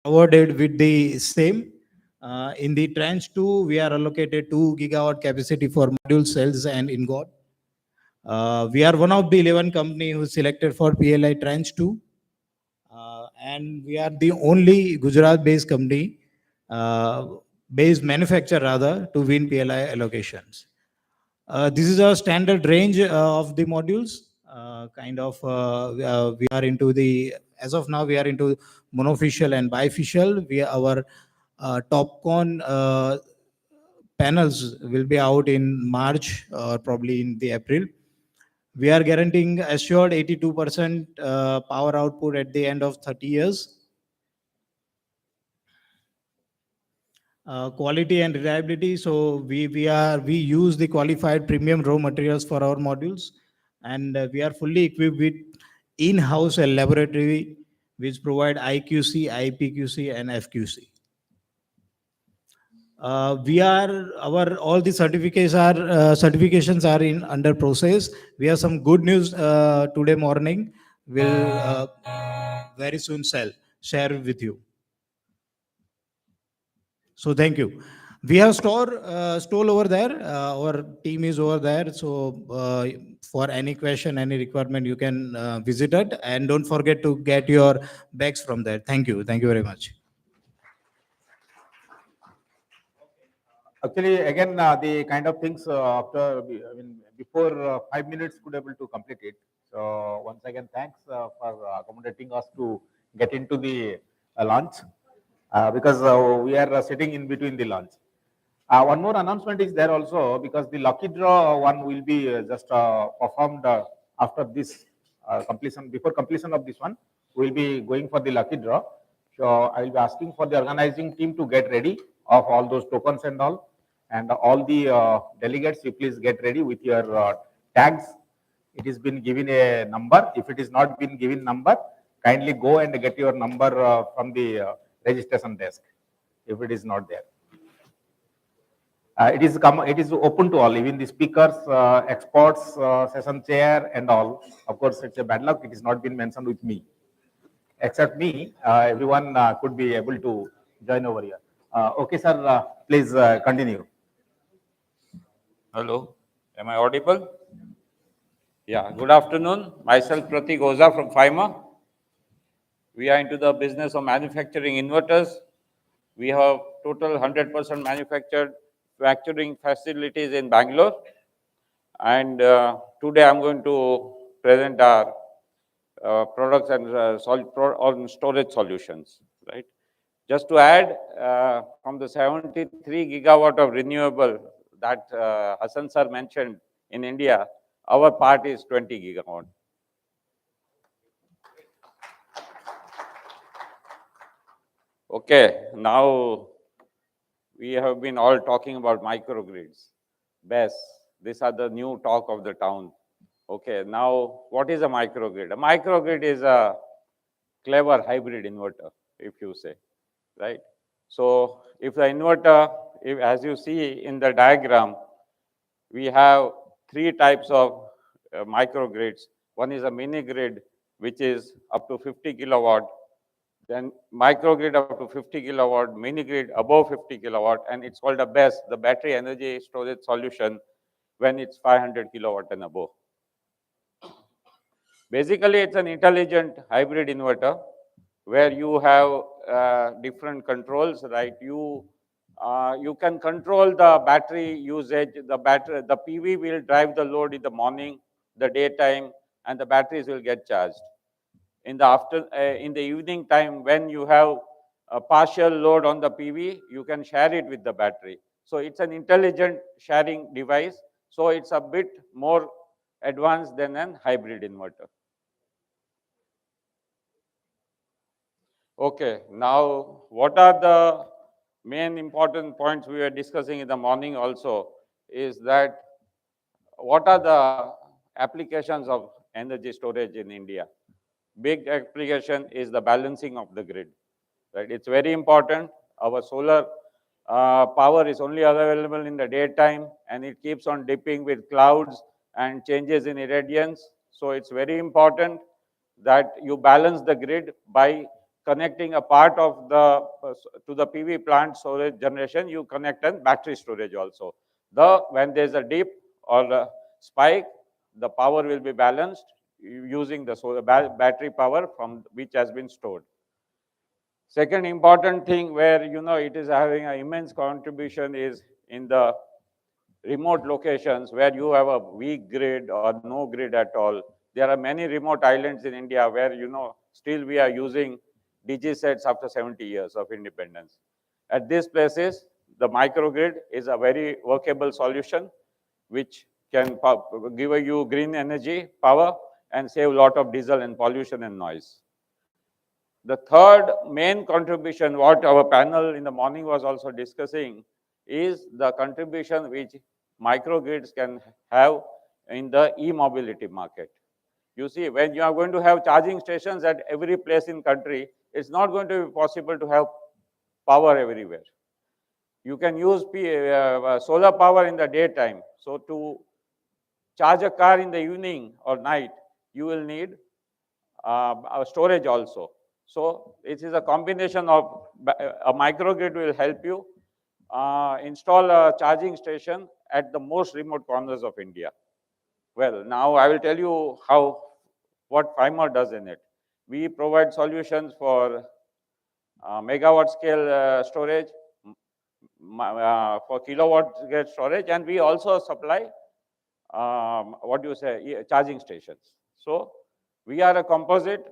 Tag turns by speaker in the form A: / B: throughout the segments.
A: awarded with the same. In the tranche 2, we are allocated 2 gigawatt capacity for module cells and ingot. We are one of the 11 company who selected for PLI tranche 2. And we are the only Gujarat-based company, uh, based manufacturer rather, to win PLI allocations. This is a standard range of the modules. We are into the, as of now, we are into monofacial and bifacial. Our TopCon panels will be out in March or probably in the April. We are guaranteeing assured 82% power output at the end of 30 years. Quality and reliability. So we use the qualified premium raw materials for our modules, and we are fully equipped with in-house laboratory which provide IQC, IPQC, and FQC. We are our all the certifications are in under process. We have some good news today morning. Will very soon share with you. So thank you. We have stall over there. Our team is over there. So for any question, any requirement, you can visit it, and don't forget to get your bags from there. Thank you. Thank you very much.
B: Actually, again, the kind of things before 5 minutes could able to complete it. So once again, thanks for accommodating us to get into the launch because we are sitting in between the launch. One more announcement is there also because the lucky draw one will be just performed after this completion. Before completion of this one, we will be going for the lucky draw. So I will be asking for the organizing team to get ready of all those tokens and all the delegates. You please get ready with your tags. It has been given a number. If it is not been given number, kindly go and get your number from the registration desk. If it is not there. It is open to all, even the speakers, experts, session chair, and all. Of course, it's a bad luck. It has not been mentioned with me, except me. Everyone could be able to join over here. Okay, sir. Please continue.
C: Hello, am I audible? Yeah. Good afternoon. Myself, Pratik Oza from FIMA. We are into the business of manufacturing inverters. We have total 100% manufacturing facilities in Bangalore. And today I'm going to present our products and storage solutions, right? Just to add, from the 73 gigawatt of renewable that Hassan sir mentioned in India, our part is 20 gigawatt. Okay, now we have been all talking about microgrids. BESS, these are the new talk of the town. Okay, now what is a microgrid? A microgrid is a clever hybrid inverter, if you say, right? So if the inverter, as you see in the diagram, we have three types of microgrids. One is a mini grid, which is up to 50 kilowatt. Then microgrid up to 50 kilowatt, mini grid above 50 kilowatt, and it's called a BESS, the battery energy storage solution, when it's 500 kilowatt and above. Basically, it's an intelligent hybrid inverter where you have different controls, right? You can control the battery usage. The PV will drive the load in the morning, the daytime, and the batteries will get charged. In the evening time, when you have a partial load on the PV, you can share it with the battery. So it's an intelligent sharing device. So it's a bit more advanced than an hybrid inverter. Okay, now what are the main important points we were discussing in the morning also is that what are the applications of energy storage in India? Big application is the balancing of the grid, right? It's very important. Our solar power is only available in the daytime and it keeps on dipping with clouds and changes in irradiance. So it's very important that you balance the grid by connecting a part of the to the PV plant storage generation, you connect a battery storage also. When there's a dip or a spike, the power will be balanced using the solar battery power from which has been stored. Second important thing where it is having an immense contribution is in the remote locations where you have a weak grid or no grid at all. There are many remote islands in India where still we are using DG sets after 70 years of independence. At these places, the microgrid is a very workable solution which can give you green energy power and save a lot of diesel and pollution and noise. The third main contribution, what our panel in the morning was also discussing, is the contribution which microgrids can have in the e-mobility market. You see, when you are going to have charging stations at every place in country, it's not going to be possible to have power everywhere. You can use solar power in the daytime. So to charge a car in the evening or night, you will need storage also. So it is a combination of a microgrid will help you install a charging station at the most remote corners of India. Well, now I will tell you what FIMER does in it. We provide solutions for megawatt scale storage, for kilowatt scale storage, and we also supply charging stations. So we are a composite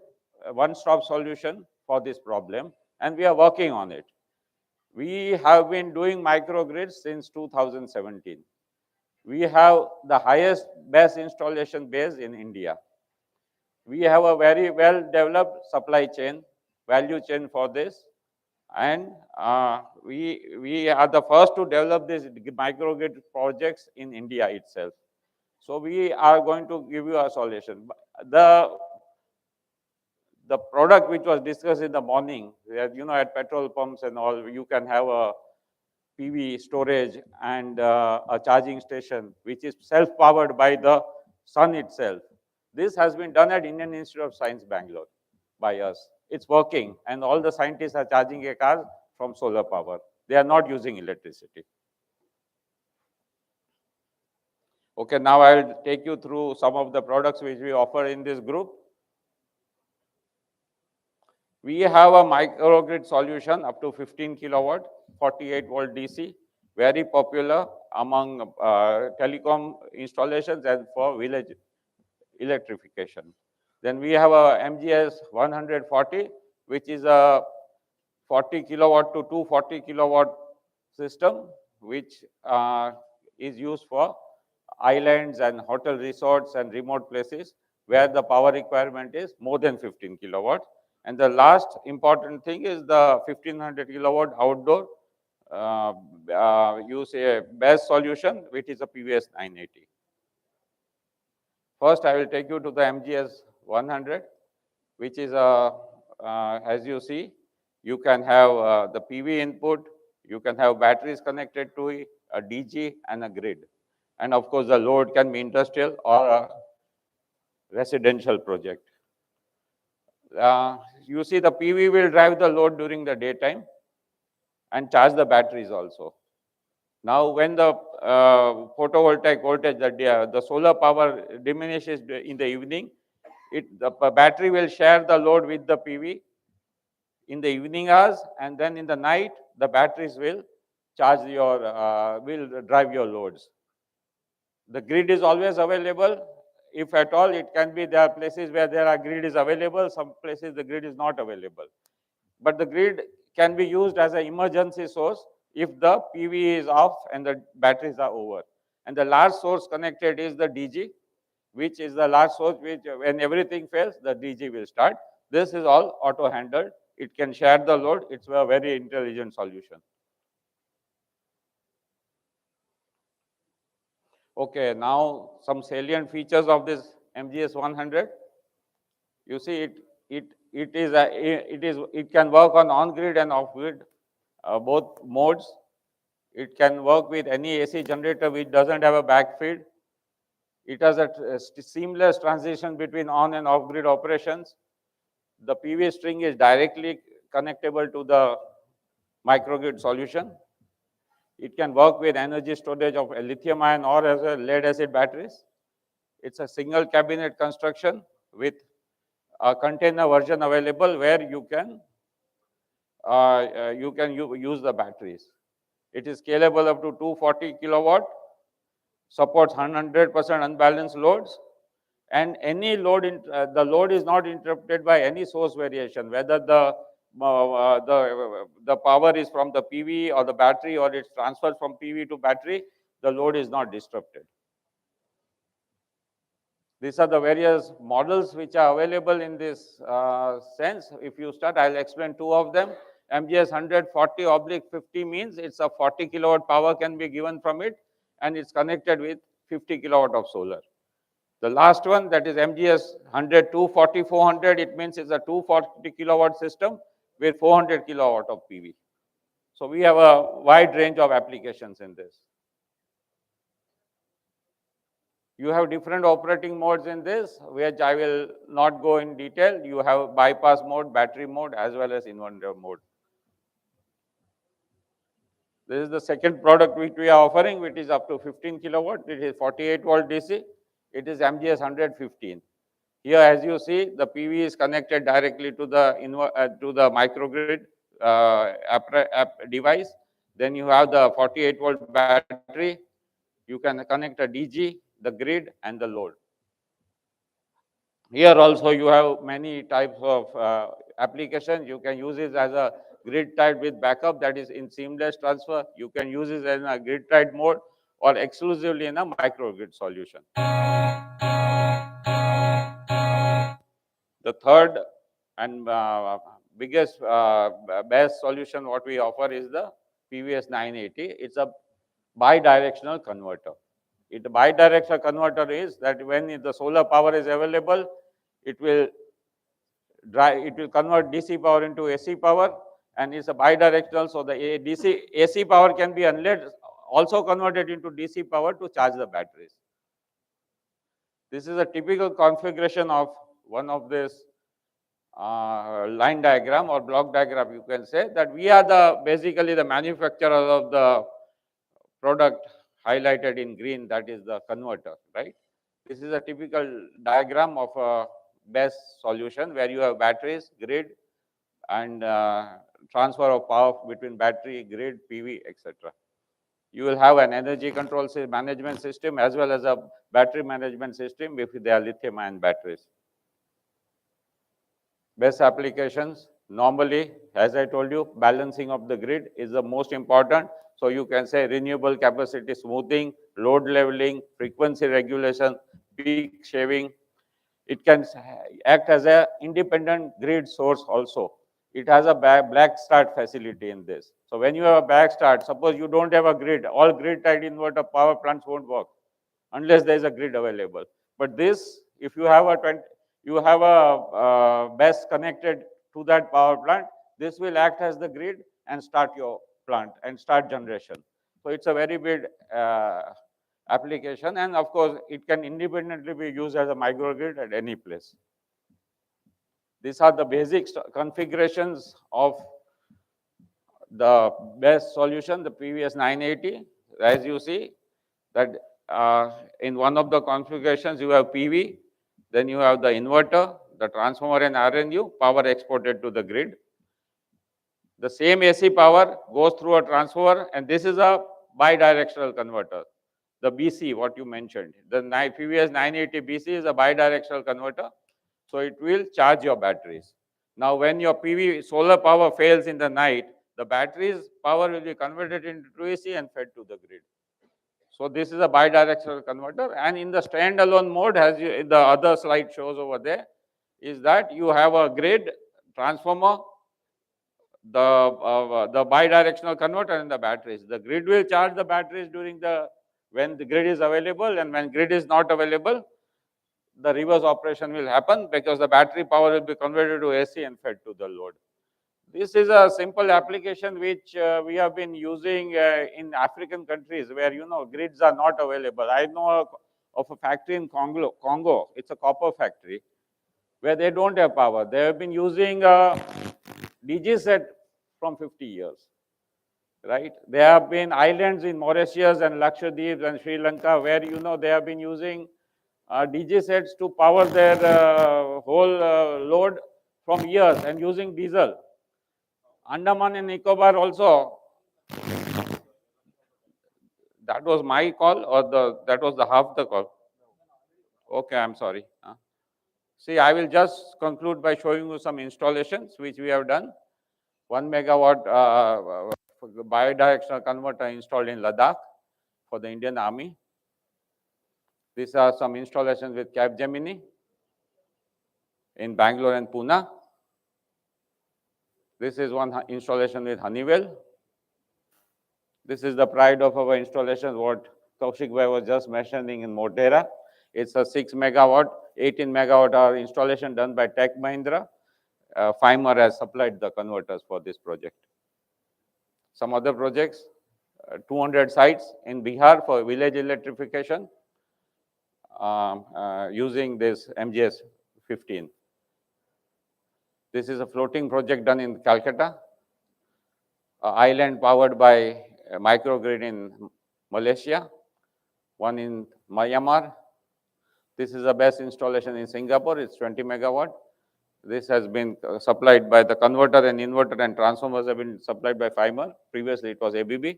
C: one-stop solution for this problem, and we are working on it. We have been doing microgrids since 2017. We have the highest BESS installation base in India. We have a very well-developed supply chain, value chain for this, and we are the first to develop these microgrid projects in India itself. So we are going to give you a solution. The product which was discussed in the morning, that at petrol pumps and all, you can have a PV storage and a charging station which is self-powered by the sun itself. This has been done at Indian Institute of Science, Bangalore, by us. It's working, and all the scientists are charging a car from solar power. They are not using electricity. Okay, now I'll take you through some of the products which we offer in this group. We have a microgrid solution up to 15 kilowatt, 48 volt DC, very popular among telecom installations and for village electrification. Then we have a MGS 140, which is a 40 kilowatt to 240 kilowatt system, which is used for islands and hotel resorts and remote places where the power requirement is more than 15 kilowatts. And the last important thing is the 1500 kilowatt outdoor use a BESS solution, which is a PVS 980. First, I will take you to the MGS 100, which is as you see, you can have the PV input, you can have batteries connected to it, a DG and a grid. And of course, the load can be industrial or a residential project. You see the PV will drive the load during the daytime and charge the batteries also. Now, when the photovoltaic voltage, the solar power diminishes in the evening, the battery will share the load with the PV in the evening hours, and then in the night, the batteries will charge will drive your loads. The grid is always available. If at all, it can be there are places where grid is available, some places the grid is not available. But the grid can be used as an emergency source if the PV is off and the batteries are over. And the large source connected is the DG, which is the large source which when everything fails, the DG will start. This is all auto-handled. It can share the load. It's a very intelligent solution. Okay, now some salient features of this MGS 100. You see, it can work on grid and off grid, both modes. It can work with any AC generator which doesn't have a backfeed. It has a seamless transition between on and off grid operations. the PV string is directly connectable to the microgrid solution. It can work with energy storage of a lithium ion or as a lead acid batteries. It's a single cabinet construction with a container version available where you can use the batteries. It is scalable up to 240 kilowatt, supports 100% unbalanced loads, and any load, the load is not interrupted by any source variation, whether the power is from the PV or the battery, or it's transferred from PV to battery, the load is not disrupted. These are the various models which are available in this sense. If you start, I'll explain two of them. MGS 140/50 means it's a 40 kilowatt power can be given from it, and it's connected with 50 kilowatt of solar. The last one, that is MGS 100/240/400, it means it's a 240 kilowatt system with 400 kilowatt of PV. So we have a wide range of applications in this. You have different operating modes in this, which I will not go in detail. You have bypass mode, battery mode, as well as inverter mode. This is the second product which we are offering, which is up to 15 kilowatt. It is 48 volt DC. It is MGS 115. Here, as you see, the PV is connected directly to the microgrid device. Then you have the 48 volt battery. You can connect a DG, the grid, and the load. Here also you have many types of applications. You can use it as a grid tied with backup, that is in seamless transfer. You can use it in a grid tied mode or exclusively in a microgrid solution. The third and biggest best solution what we offer is the PVS 980. It's a bidirectional converter. The bidirectional converter is that when the solar power is available, it will convert DC power into AC power, and it's a bidirectional. So the AC power can be also converted into DC power to charge the batteries. This is a typical configuration of one of this line diagram or block diagram. You can say that we are basically the manufacturer of the product highlighted in green, that is the converter, right? This is a typical diagram of a best solution where you have batteries, grid, and transfer of power between battery, grid, PV, etc. You will have an energy control management system as well as a battery management system if they are lithium-ion batteries. Best applications, normally, as I told you, balancing of the grid is the most important. So you can say renewable capacity smoothing, load leveling, frequency regulation, peak shaving. It can act as an independent grid source also. It has a black start facility in this. So when you have a black start, suppose you don't have a grid, all grid tied inverter power plants won't work unless there is a grid available. But this, if you have a BESS connected to that power plant, this will act as the grid and start your plant and start generation. So it's a very big application, and of course, it can independently be used as a microgrid at any place. These are the basic configurations of the BESS solution, the PVS 980. As you see, that in one of the configurations, you have PV, then you have the inverter, the transformer and RNU, power exported to the grid. The same AC power goes through a transformer, and this is a bidirectional converter. The BC, what you mentioned, the PVS 980 BC is a bidirectional converter, so it will charge your batteries. Now, when your PV solar power fails in the night, the batteries power will be converted into AC and fed to the grid. So this is a bidirectional converter, and in the standalone mode, as the other slide shows over there, is that you have a grid, transformer, the bidirectional converter, and the batteries. The grid will charge the batteries when the grid is available, and when grid is not available, the reverse operation will happen because the battery power will be converted to AC and fed to the load. This is a simple application which we have been using in African countries where, grids are not available. I know of a factory in Congo. It's a copper factory. where they don't have power. They have been using a DG set from 50 years, right? There have been islands in Mauritius and Lakshadweep and Sri Lanka where, they have been using DG sets to power their whole load from years and using diesel. Andaman and Nicobar also, that was my call or that was the half the call? Okay, I'm sorry. See, I will just conclude by showing you some installations which we have done. 1 megawatt bidirectional converter installed in Ladakh for the Indian Army. These are some installations with Capgemini in Bangalore and Pune. This is one installation with Honeywell. This is the pride of our installation, what Kaushik Bhai was just mentioning in Modhera. It's a 6 megawatt, 18 megawatt hour installation done by Tech Mahindra. FIMER has supplied the converters for this project. Some other projects, 200 sites in Bihar for village electrification using this MGS 15. This is a floating project done in Calcutta, island powered by a microgrid in Malaysia, one in Myanmar. This is the best installation in Singapore, it's 20 megawatt. This has been supplied by the converter and inverter and transformers have been supplied by FIMER. Previously it was ABB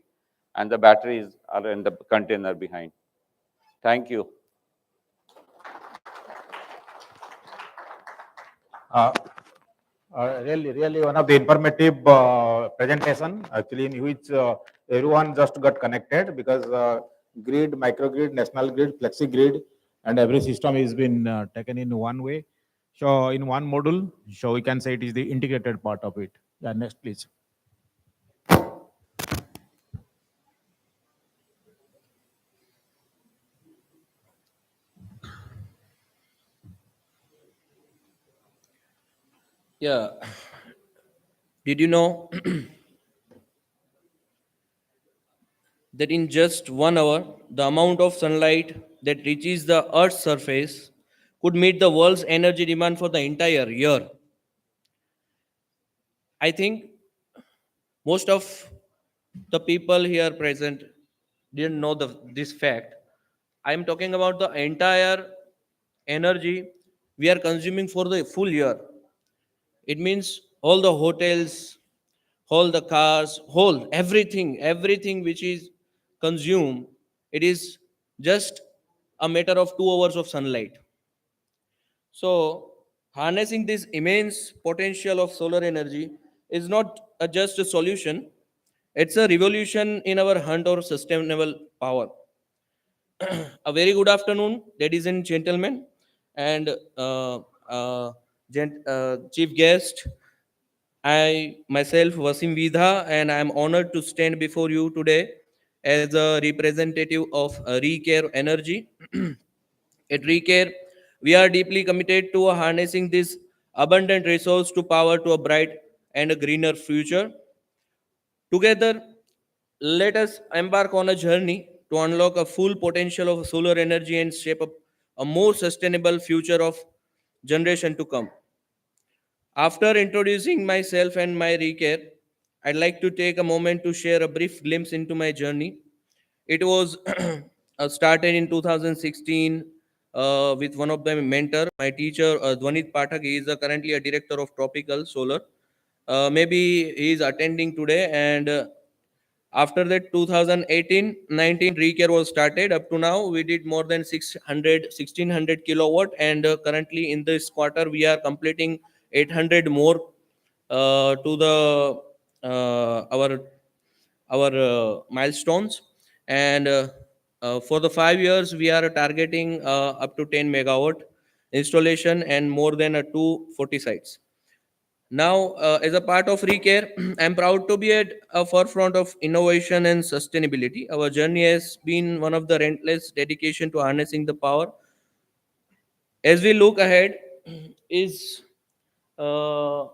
C: and the batteries are in the container behind. Thank you.
B: Really one of the informative presentation, actually, in which everyone just got connected, because grid, microgrid, national grid, flexi grid, and every system is been taken in one way. So in one module, so we can say it is the integrated part of it. Yeah, next please.
D: Yeah. Did you know that in just 1 hour, the amount of sunlight that reaches the Earth's surface could meet the world's energy demand for the entire year? I think most of the people here present didn't know this fact. I'm talking about the entire energy we are consuming for the full year. It means all the hotels, all the cars, whole everything which is consumed, it is just a matter of 2 hours of sunlight. So harnessing this immense potential of solar energy is not just a solution, it's a revolution in our hunt for sustainable power. A very good afternoon, ladies and gentlemen, and chief guest. I myself, Wasim Vidha, and I am honored to stand before you today as a representative of Recare Energy. At Recare, we are deeply committed to harnessing this abundant resource to power to a bright and a greener future. Together, let us embark on a journey to unlock a full potential of solar energy and shape up a more sustainable future of generation to come. After introducing myself and my Recare, I'd like to take a moment to share a brief glimpse into my journey. It was started in 2016 with one of my mentor, my teacher, Dwanit Pathak. He is currently a director of Tropical Solar. Maybe he is attending today, and after that 2018-19 Recare was started. Up to now we did more than 1600 kilowatt, and currently in this quarter we are completing 800 more to the our milestones. And for the 5 years we are targeting up to 10 megawatt installation and more than 240 sites. Now, as a part of Recare, I'm proud to be at a forefront of innovation and sustainability. Our journey has been one of the relentless dedication to harnessing the power. As we look ahead, is uh,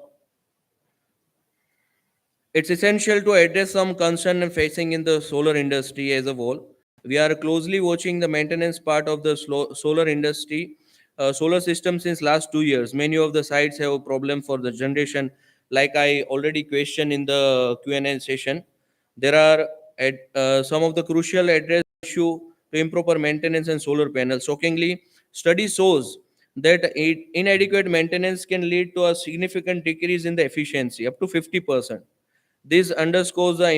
D: it's essential to address some concern facing in the solar industry as a whole. We are closely watching the maintenance part of the solar industry solar system since last 2 years. Many of the sites have a problem for the generation. Like I already questioned in the Q&A session, there are some of the crucial address issue to improper maintenance and solar panels. Shockingly, study shows that inadequate maintenance can lead to a significant decrease in the efficiency up to 50%. This underscores the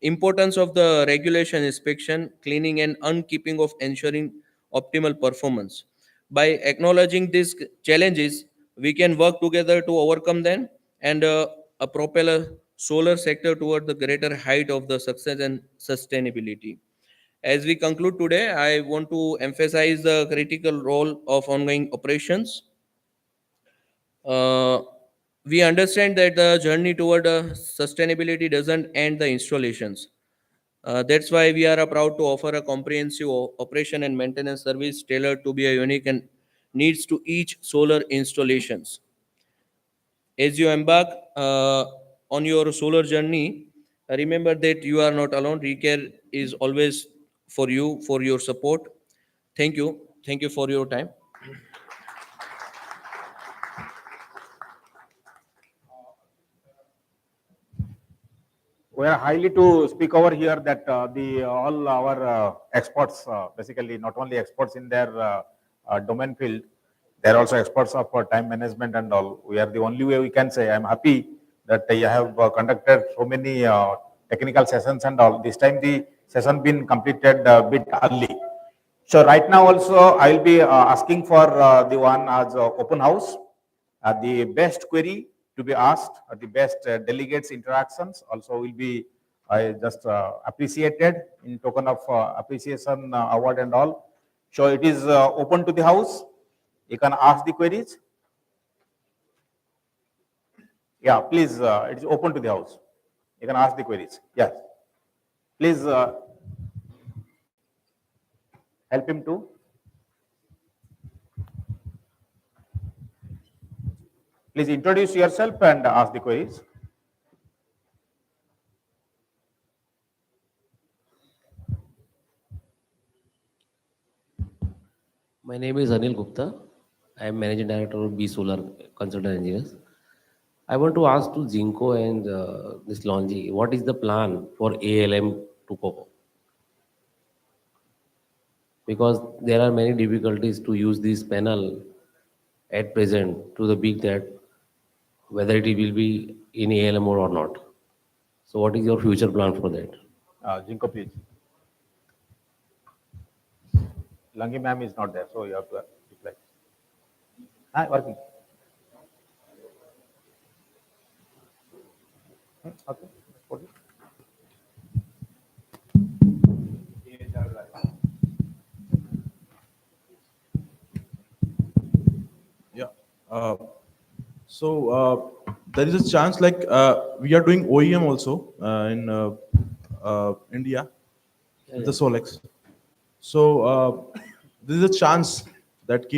D: importance of the regulation, inspection, cleaning, and unkeeping of ensuring optimal performance. By acknowledging these challenges, we can work together to overcome them and propel a solar sector toward the greater height of the success and sustainability. As we conclude today, I want to emphasize the critical role of ongoing operations. uh, we understand that the journey toward sustainability doesn't end the installations. That's why we are proud to offer a comprehensive operation and maintenance service tailored to be a unique and needs to each solar installations. As you embark on your solar journey, remember that you are not alone. Recare is always for you, for your support. Thank you. Thank you for your time.
B: We are highly to speak over here that the all our experts, basically not only experts in their domain field, they are also experts of time management and all. We are the only way we can say. I am happy that you have conducted so many technical sessions and all. This time the session been completed a bit early. So right now also I will be asking for the one as open house. The best query to be asked, the best delegates interactions also will be just appreciated in token of appreciation award and all. So it is open to the house. You can ask the queries. Yeah, please, it is open to the house. You can ask the queries. Yes. Please help him to. Please introduce yourself and ask the queries.
E: My name is Anil Gupta. I am Managing Director of B Solar Consultant Engineers. I want to ask to Zinco and this Longi, what is the plan for ALM to cope? Because there are many difficulties to use this panel at present to the big that whether it will be in ALM or not. So what is your future plan for that?
B: Jinko, please. Langi ma'am is not there, so you have to reply. Working. Okay.
F: Yeah. There is a chance like we are doing OEM also in India with the Solex. So there is a chance that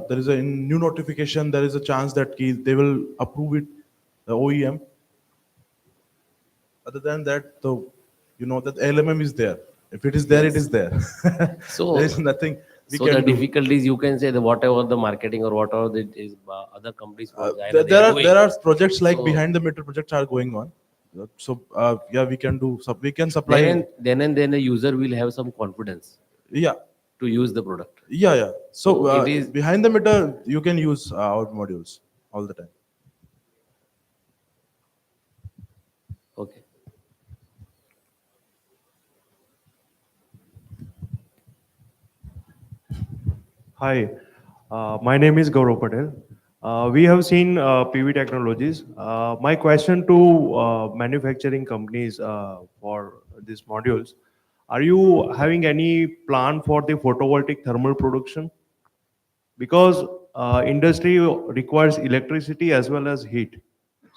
F: there is a new notification. There is a chance that they will approve it, the OEM. Other than that, that LMM is there. If it is there, it is there.
E: So
F: there is nothing we
E: so
F: can
E: the
F: do.
E: difficulties you can say that whatever the marketing or whatever it is other companies
F: There are projects like
E: So-
F: behind the meter projects are going on. So yeah, we can do. We can supply.
E: then the user will have some confidence
F: Yeah,
E: to use the product.
F: yeah. So
E: So it is-
F: behind the meter, you can use our modules all the time.
E: Okay.
G: Hi, my name is Gaurav Patel. We have seen PV technologies. My question to manufacturing companies for these modules, are you having any plan for the photovoltaic thermal production? Because industry requires electricity as well as heat.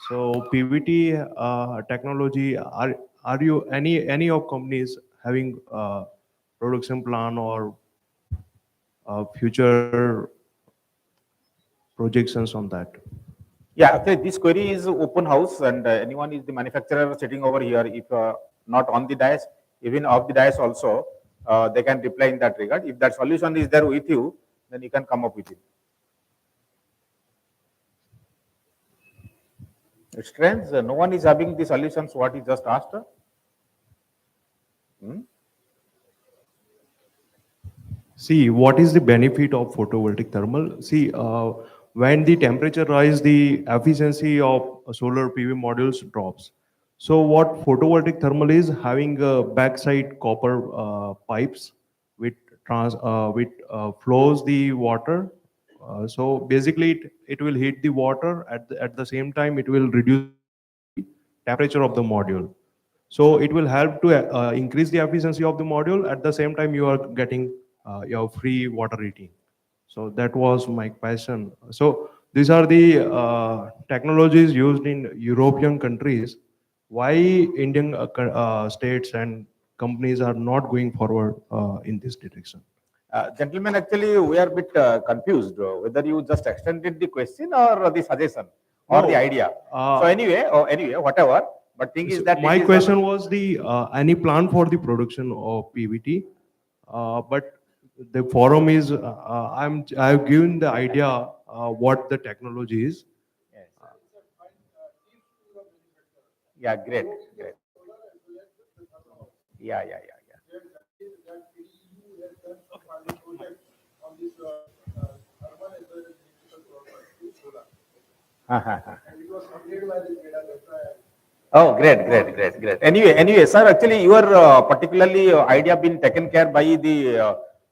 G: So PVT technology, are you any of companies having production plan or future projections on that?
B: Yeah, okay, this query is open house and anyone is the manufacturer sitting over here, if not on the dais, even off the dais also. they can reply in that regard. If that solution is there with you, then you can come up with it. It's strange, no one is having the solutions what he just asked.
G: See, what is the benefit of photovoltaic thermal? See, when the temperature rise, the efficiency of solar PV modules drops. So what photovoltaic thermal is having backside copper pipes with flows the water. So basically, it will heat the water at the same time it will reduce the temperature of the module. So it will help to increase the efficiency of the module. At the same time, you are getting your free water heating. So that was my question. So these are the technologies used in European countries. Why Indian states and companies are not going forward in this direction?
B: Gentlemen, actually, we are a bit confused whether you just extended the question or the suggestion or
G: No,
B: the idea. So anyway, whatever. But thing is that
G: my question was the any plan for the production of PVT, but the forum is I've given the idea what the technology is.
B: Yes. Yeah, great, great. Yeah. Oh, great. Anyway, sir, actually, your particularly idea been taken care by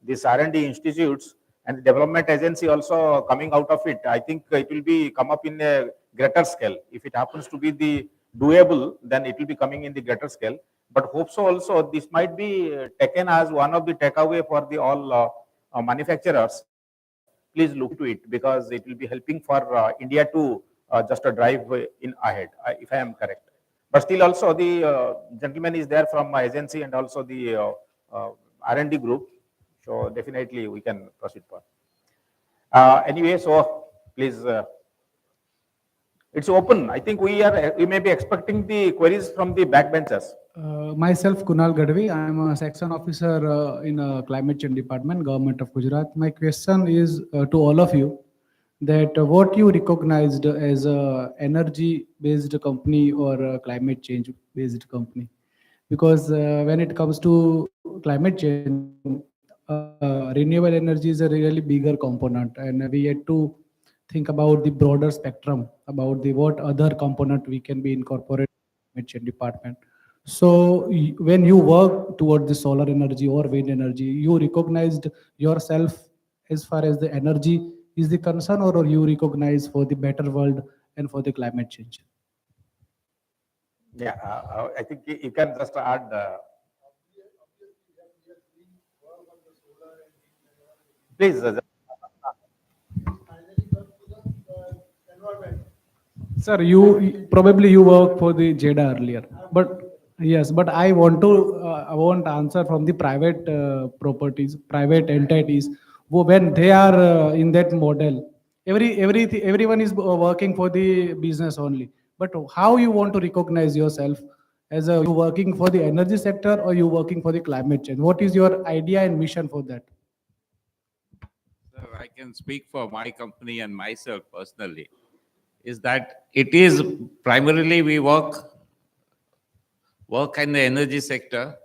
B: this R&D institutes and the development agency also coming out of it. I think it will be come up in a greater scale. If it happens to be the doable, then it will be coming in the greater scale. But hope so also this might be taken as one of the takeaway for the all manufacturers. Please look into it because it will be helping for India to just drive in ahead, if I am correct. But still also the gentleman is there from my agency and also the R&D group. So definitely we can proceed for. Anyway, so please, it's open. I think we may be expecting the queries from the backbenchers.
H: Myself, Kunal Gadvi. I am a section officer in climate change department, Government of Gujarat. My question is to all of you that what you recognized as a energy-based company or a climate change-based company, because when it comes to climate change, renewable energy is a really bigger component, and we had to think about the broader spectrum about the what other component we can be incorporated in climate change department. So when you work toward the solar energy or wind energy, you recognized yourself as far as the energy is the concern, or you recognize for the better world and for the climate change?
B: Yeah, I think you can just add. Please.
H: Sir, you probably you work for the JEDA earlier, but yes, but I want answer from the private properties, private entities, when they are in that model. Everyone is working for the business only. But how you want to recognize yourself as a you working for the energy sector or you working for the climate change? What is your idea and mission for that?
C: Sir, I can speak for my company and myself personally, is that it is primarily we work in the energy sector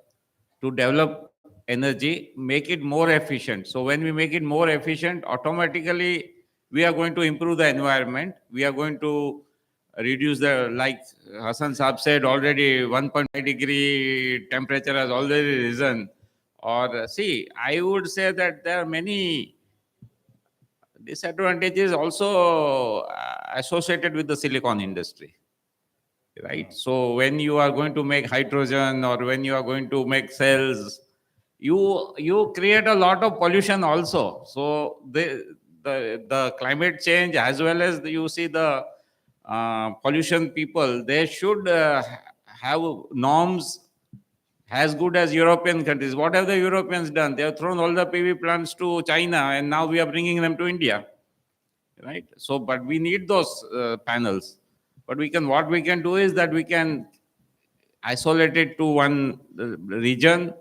C: to develop energy, make it more efficient. So when we make it more efficient, automatically we are going to improve the environment. We are going to reduce the, like Hassan Saab said already, 1.5 degree temperature has already risen. Or see, I would say that there are many disadvantages also associated with the silicon industry, right? So when you are going to make hydrogen or when you are going to make cells, you create a lot of pollution also. So the climate change as well as you see the pollution people, they should have norms as good as European countries. What have the Europeans done? They have thrown all the PV plants to China, and now we are bringing them to India, right? So, but we need those panels. But what we can do is that we can isolate it to one region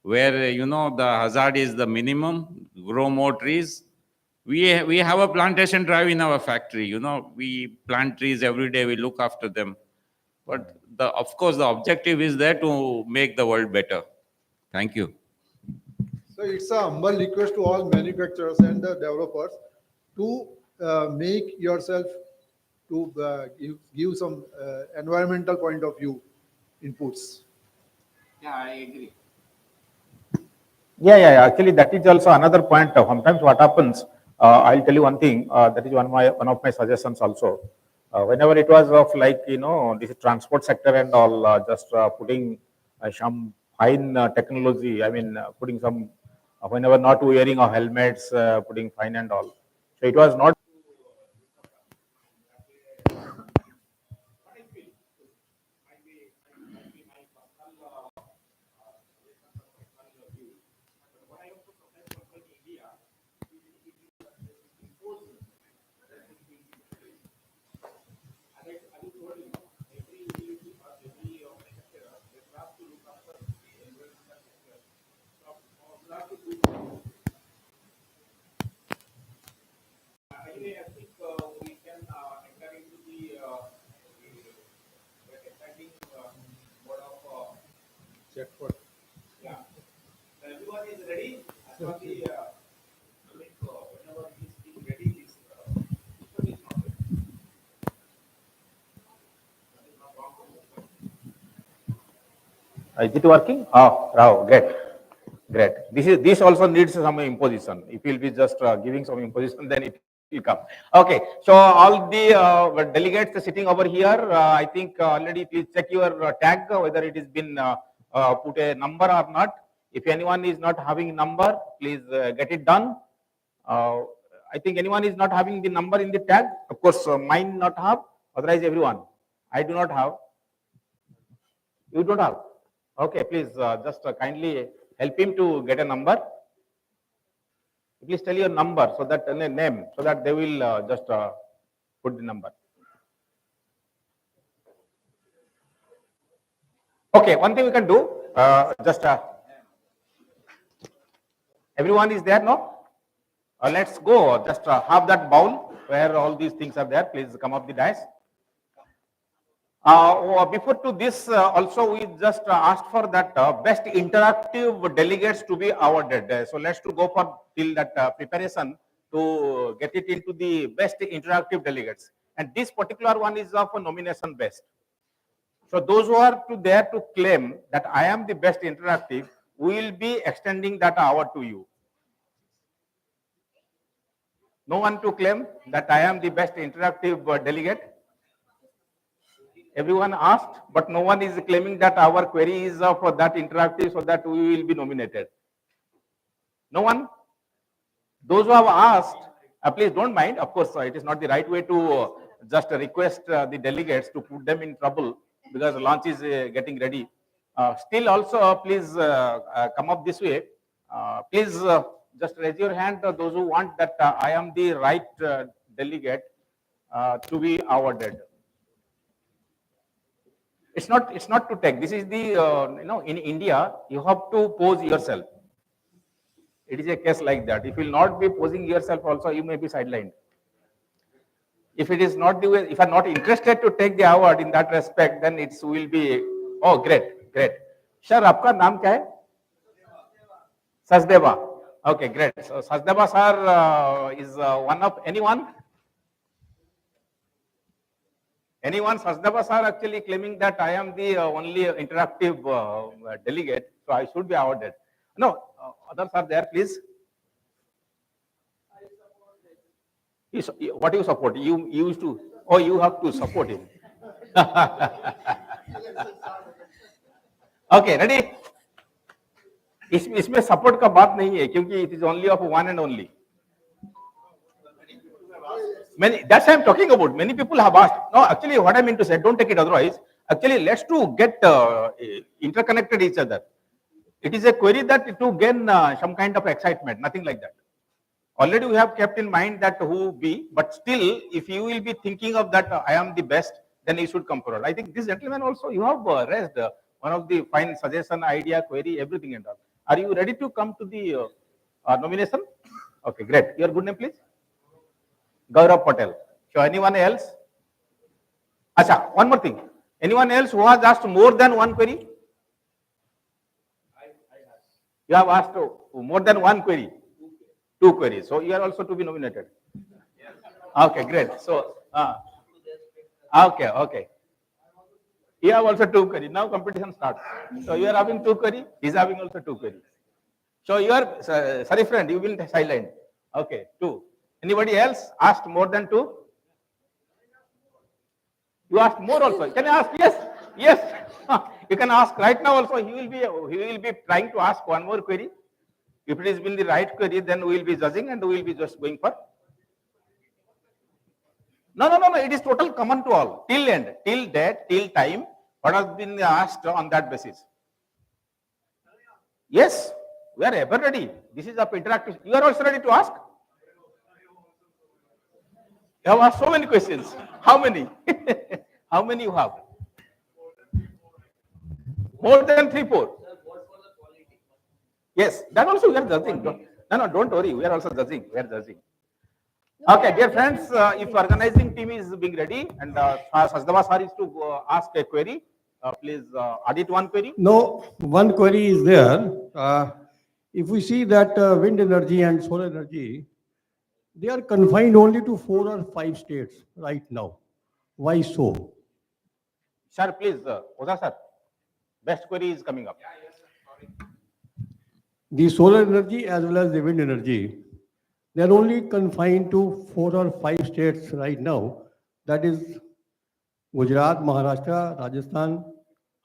C: where, you know, the hazard is the minimum, grow more trees. We have a plantation drive in our factory, you know, we plant trees every day, we look after them. But of course, the objective is there to make the world better. Thank you.
I: So it's a humble request to all manufacturers and the developers to make yourself to give some environmental point of view inputs.
C: Yeah, I agree.
B: Yeah. Actually, that is also another point. Sometimes what happens, I'll tell you one thing. That is one of my suggestions also. Whenever it was of like, you know, this transport sector and all, just putting some fine technology. I mean, putting some whenever not wearing of helmets, putting fine and all. So it was not. Is it working? Oh, wow, great. This also needs some imposition. If you'll be just giving some imposition, then it will come. Okay, so all the delegates sitting over here, I think already please check your tag whether it has been put a number or not. If anyone is not having number, please get it done. I think anyone is not having the number in the tag. Of course, mine not have. Otherwise, everyone. I do not have. You don't have. Okay, please just kindly help him to get a number. Please tell your number so that name so that they will just put the number. Okay, one thing we can do, just everyone is there, no? Let's go, just have that bowl where all these things are there. Please come up the dais. Before to this, also we just asked for that best interactive delegates to be awarded. So let's to go for till that preparation to get it into the best interactive delegates. And this particular one is of a nomination based. So those who are there to claim that I am the best interactive, we will be extending that award to you. No one to claim that I am the best interactive delegate. Everyone asked, but no one is claiming that our query is for that interactive so that we will be nominated. No one? Those who have asked, please don't mind. Of course, it is not the right way to just request the delegates to put them in trouble because the launch is getting ready. Still also, please come up this way. Please just raise your hand, those who want that I am the right delegate to be awarded. It's not to take. This is the in India you have to pose yourself. It is a case like that. If you will not be posing yourself, also you may be sidelined. If it is not the way, if you are not interested to take the award in that respect, then it will be great. Sir, आपका नाम क्या है? Sachdeva. Okay, great. So Sachdeva sir is one of anyone. Anyone, Sachdeva sir actually claiming that I am the only interactive delegate, so I should be awarded. No, others are there, please. What do you support? You used to, you have to support him. Okay, ready? इसमें support का बात नहीं है क्योंकि it is only of one and only. That's what I'm talking about. Many people have asked. No, actually, what I mean to say, don't take it otherwise. Actually, let's to get interconnected each other. It is a query that to gain some kind of excitement, nothing like that. Already we have kept in mind that who be, but still, if you will be thinking of that I am the best, then you should come forward. I think this gentleman also, you have raised one of the fine suggestion, idea, query, everything and all. Are you ready to come to the nomination? Okay, great. Your good name, please? Gaurav Patel. So anyone else? Acha, one more thing. Anyone else who has asked more than one query? You have asked more than one query? Two queries. So you are also to be nominated. Okay, great. So, okay. You have also two queries. Now competition starts. So you are having two queries. He is having also two queries. So you are, sorry friend, you will silent. Okay, two. Anybody else asked more than two? You asked more also. Can you ask? Yes. You can ask right now also. He will be trying to ask one more query. If it is been the right query, then we will be judging and we will be just going for. No. It is total common to all. Till end, till date, till time. What has been asked on that basis? Yes, we are ever ready. This is a interactive. You are also ready to ask? You have asked so many questions. How many? How many you have? More than 3, 4. Yes, that also we are judging. Don't worry. We are also judging. Okay, dear friends, if organizing team is being ready and Sachdeva sir is to ask a query, please audit one query.
J: No, one query is there. If we see that wind energy and solar energy, they are confined only to 4 or 5 states right now. Why so?
B: Sir, please, Oza sir, best query is coming up.
J: The solar energy as well as the wind energy, they are only confined to 4 or 5 states right now. That is Gujarat, Maharashtra, Rajasthan,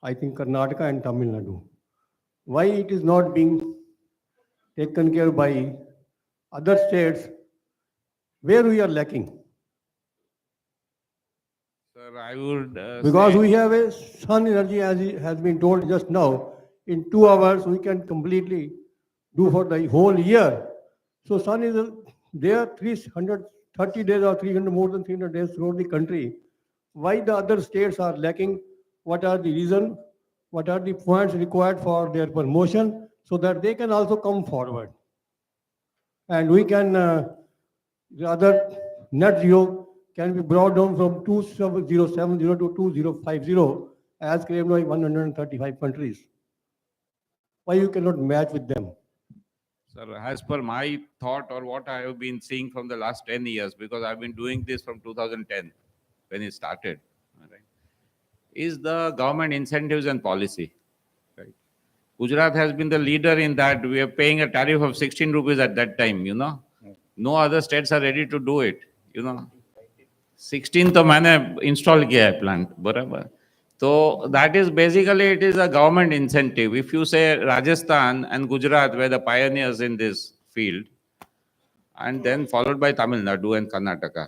J: I think Karnataka and Tamil Nadu. Why it is not being taken care by other states where we are lacking?
C: Sir, I would
J: Because
C: say,
J: we have a sun energy, as has been told just now, in 2 hours we can completely do for the whole year. So sun is there 330 days or 300, more than 300 days throughout the country. Why the other states are lacking? What are the reason? What are the points required for their promotion so that they can also come forward? And we can, the other net zero can be brought down from 2070 to 2050 as claimed by 135 countries. Why you cannot match with them?
C: sir, as per my thought or what I have been seeing from the last 10 years, because I've been doing this from 2010 when it started, right, is the government incentives and policy. Right? Gujarat has been the leader in that. We are paying a tariff of 16 rupees at that time, No other states are ready to do it, 16 तो मैंने install किया है plant, बराबर. So that is basically, it is a government incentive. If you say Rajasthan and Gujarat were the pioneers in this field, and then followed by Tamil Nadu and Karnataka.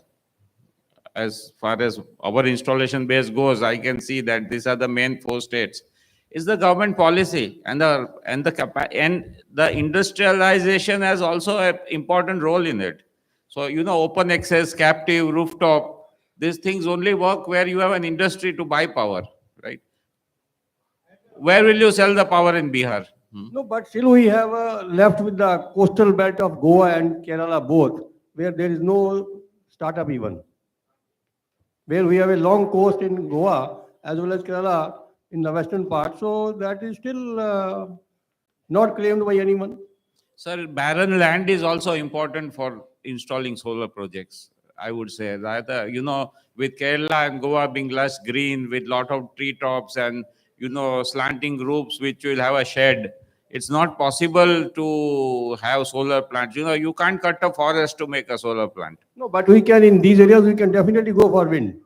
C: As far as our installation base goes, I can see that these are the main 4 states. Is the government policy and the industrialization has also an important role in it. So open access, captive, rooftop, these things only work where you have an industry to buy power, right? Where will you sell the power in Bihar?
J: No, but still we have left with the coastal belt of Goa and Kerala both, where there is no startup even. Where we have a long coast in Goa as well as Kerala in the western part, so that is still not claimed by anyone.
C: Sir, barren land is also important for installing solar projects. I would say rather, with Kerala and Goa being lush green with lot of treetops and, slanting roofs which will have a shed, it's not possible to have solar plants. You can't cut a forest to make a solar plant.
J: No, but we can, in these areas, we can definitely go for wind.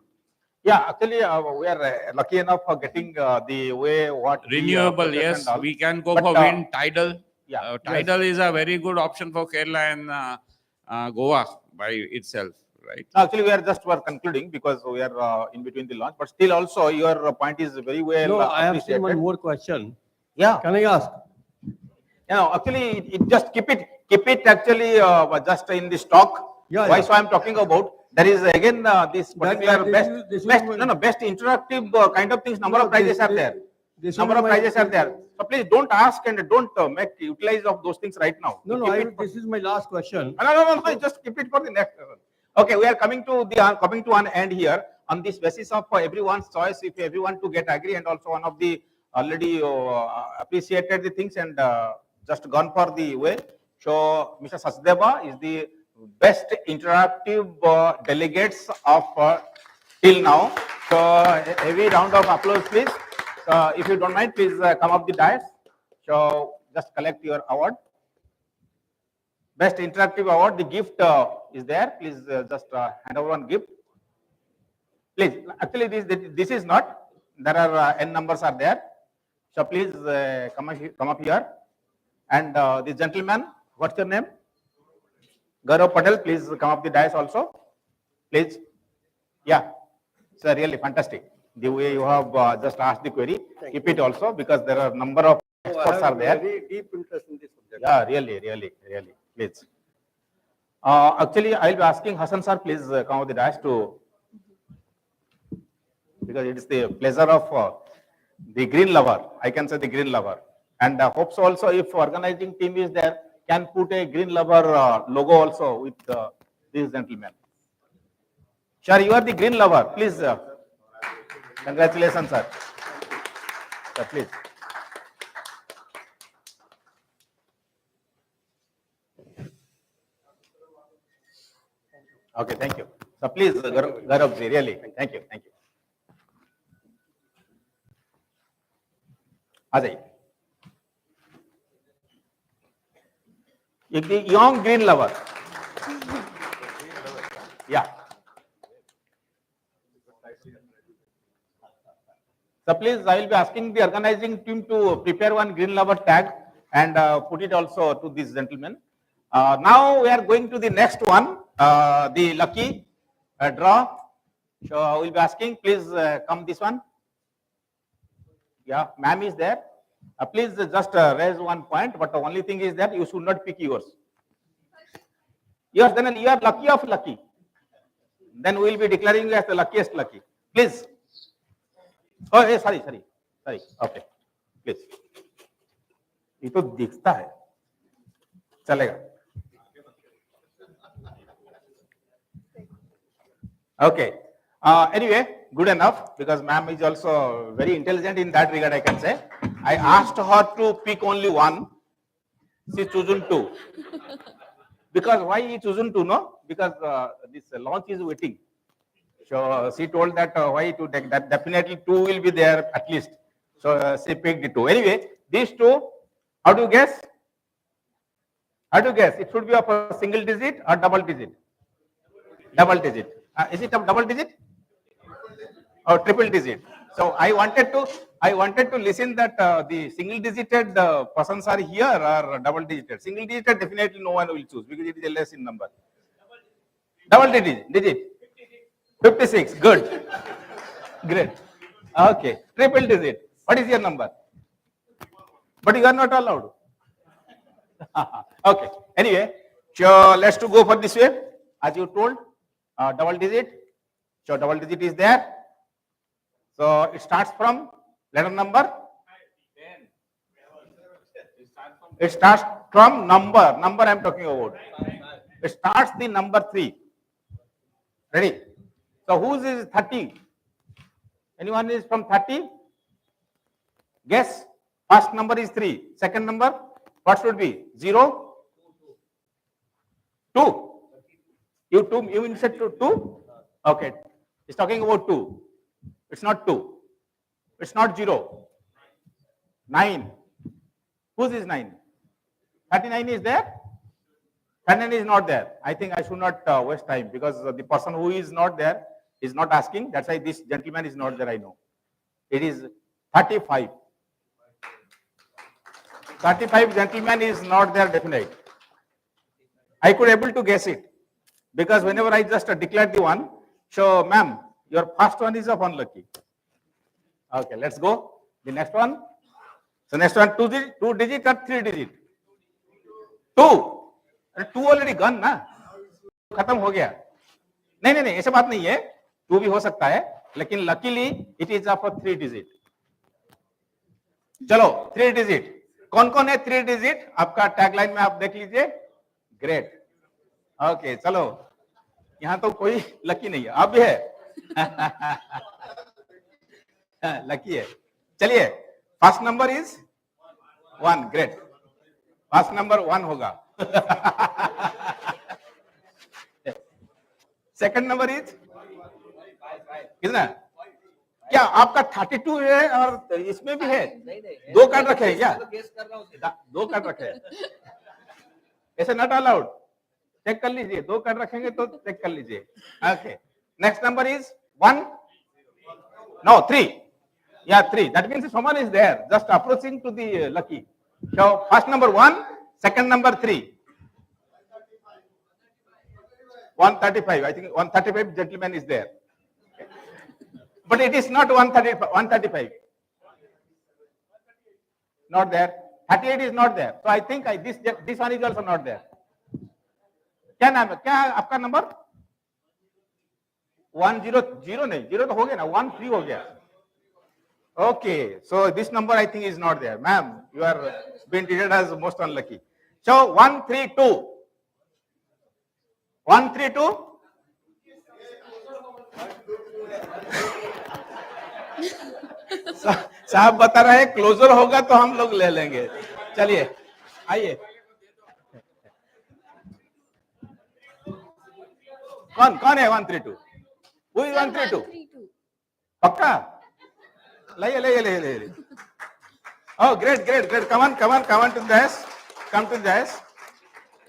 B: Yeah, actually, we are lucky enough for getting the way what
C: Renewable, yes, we can go for wind, tidal.
B: Yeah,
C: tidal is a very good option for Kerala and Goa by itself, right?
B: Actually, we are concluding because we are in between the launch, but still also your point is very well
J: No, I have still
B: appreciated.
J: one more question.
B: Yeah.
J: Can I ask?
B: Actually, it just keep it actually just in the stock.
J: Yeah,
B: Why
J: yeah.
B: so I'm talking about? There is again this particular
J: this
B: best
J: is
B: interactive kind of things. Number of
J: No,
B: prizes
J: this-
B: are there.
J: This
B: Number
J: is
B: of
J: my-
B: prizes are there. So please don't ask and don't make utilize of those things right now.
J: No, no,
B: Keep it for-
J: this is my last question.
B: No, just keep it for the next one. Okay, we are coming to an end here on this basis of everyone's choice. If everyone to get agree, and also one of the already appreciated the things and just gone for the way. So Mr. Sachdeva is the best interactive delegates of till now. So a heavy round of applause, please. If you don't mind, please come up the dais. So just collect your award. Best interactive award. The gift is there. Please just hand over one gift. Please, actually this is not. There are n numbers are there. So please come up here. And the gentleman, what's your name? Gaurav Patel. Please come up the dais also. Please. Yeah. Sir, really fantastic. The way you have just asked the query. Keep it also because there are number of experts are there.
J: Very deep interest in this subject.
B: Yeah, really. Please. Actually, I'll be asking Hassan sir, please come with the dash to, because it is the pleasure of the green lover. I can say the green lover. And hopes also if organizing team is there, can put a green lover logo also with this gentleman. Sir, you are the green lover. Please. Congratulations, sir. Sir, please. Okay, thank you. So please, Gauravji, really, thank you. Ajay. The young green lover. Yeah. So please, I will be asking the organizing team to prepare one green lover tag and put it also to this gentleman. Now we are going to the next one, the lucky draw. So I will be asking, please come this one. Yeah, ma'am is there. Please just raise one point, but the only thing is that you should not pick yours. Yours, then you are lucky of lucky. Then we will be declaring you as the luckiest lucky. Please. Oh, hey, sorry. Okay, please. ये तो दिखता है, चलेगा. Okay. Anyway, good enough because ma'am is also very intelligent in that regard. I can say. I asked her to pick only one. She chosen two. Because why he chosen two? No, because this launch is waiting. So she told that why to take that, definitely two will be there at least. So she picked the two. Anyway, these two, how do you guess? It should be of a single digit or double digit? Double digit. Is it a double digit? Or triple digit? So I wanted to listen that the single digited persons are here or double digited. Single digited definitely no one will choose because it is a less in number. Double digit. 56. Good. Great. Okay. Triple digit. What is your number? But you are not allowed. Okay. Anyway, so let's to go for this way. As you told, double digit. So double digit is there. So it starts from letter number. It starts from number. Number I am talking about. It starts the number 3. Ready? So whose is 30? Anyone is from 30? Guess. First number is 3. Second number, what should be? 0? 2. You insert to 2? Okay. It's talking about 2. It's not 2. It's not 0. 9. Whose is 9? 39 is there? 39 is not there. I think I should not waste time because the person who is not there is not asking. That's why this gentleman is not there, I know. It is 35. 35 gentleman is not there definite. I could able to guess it because whenever I just declared the one, so ma'am, your first one is of unlucky. Okay, let's go. The next one. So next one, 2 digit or 3 digit? 2. 2 already gone ना, खत्म हो गया. नहीं ऐसा बात नहीं है, 2 भी हो सकता है, लेकिन luckily it is of a 3 digit. चलो 3 डिजिट, कौन कौन है 3 डिजिट? आपका टैगलाइन में आप देख लीजिए, ग्रेट। ओके चलो, यहां तो कोई लकी नहीं है, अब भी है लकी है। चलिए, first number is 1, great, first number 1 होगा सेकंड नंबर इज कितना? क्या आपका 32 है और इसमें भी है? 2 कार्ड रखे हैं क्या? 2 कार्ड रखे हैं, ऐसे नॉट अलाउड, चेक कर लीजिए, 2 कार्ड रखेंगे तो चेक कर लीजिए। Okay, next number is 1, no 3, yeah 3, that means someone is there just approaching to the lucky. So first number 1, second number 3, 135, I think 135 gentleman is there, but it is not 135, not there, 38 is not there, so I think this one is also not there. क्या नाम है, क्या है आपका number? 100 नहीं, 0 तो हो गया ना, 13 हो गया। Okay, so this number I think is not there, ma'am. You are being treated as most unlucky. So 132, 132. साहब बता रहे हैं क्लोजर होगा तो हम लोग ले लेंगे। चलिए आइए, कौन कौन है 132? Who is 132? पक्का? लाइए लाइए लाइए लाइए। Oh, great, great, great. Come on to this. Come to this.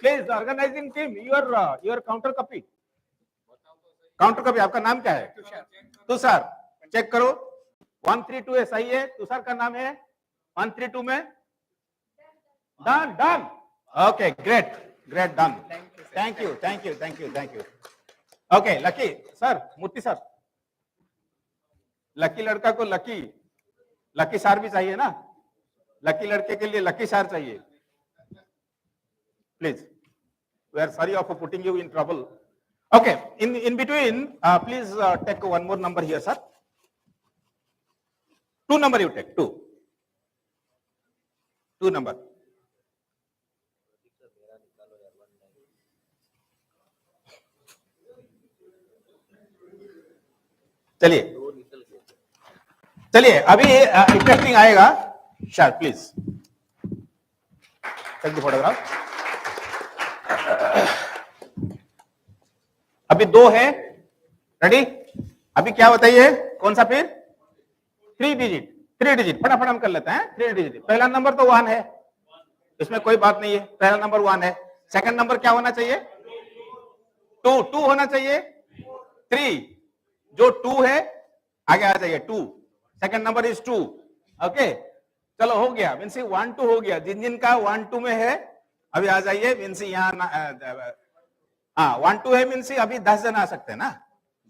B: Please, the organizing team, your counter copy. Counter copy, आपका नाम क्या है? तुषार। चेक करो, 132 है, सही है, तुषार का नाम है 132 में। Done done, okay great great, done, thank you thank you thank you thank you. Okay lucky sir, Murthy sir, lucky लड़का को लकी लकी सार भी चाहिए ना, लकी लड़के के लिए लकी सार चाहिए। Please, we are sorry of putting you in trouble. Okay, in between, please take one more number here, sir. 2 number you take, 2 number. चलिए चलिए, अभी इंटरेस्टिंग आएगा। Sir please take the photograph. अभी 2 है, ready? अभी क्या बताइए, कौन सा फिर? 3 डिजिट फटाफट हम कर लेते हैं। 3 डिजिट, पहला नंबर तो 1 है, इसमें कोई बात नहीं है, पहला नंबर 1 है। सेकंड नंबर क्या होना चाहिए? 2 होना चाहिए। 3, जो 2 है आगे आ जाइए, 2, सेकंड नंबर इज 2। ओके चलो हो गया, मीन्स 1 2 हो गया। जिन जिन का 1 2 में है अभी आ जाइए, मीन्स यहाँ 1 2 है, मीन्स अभी 10 जन आ सकते हैं ना,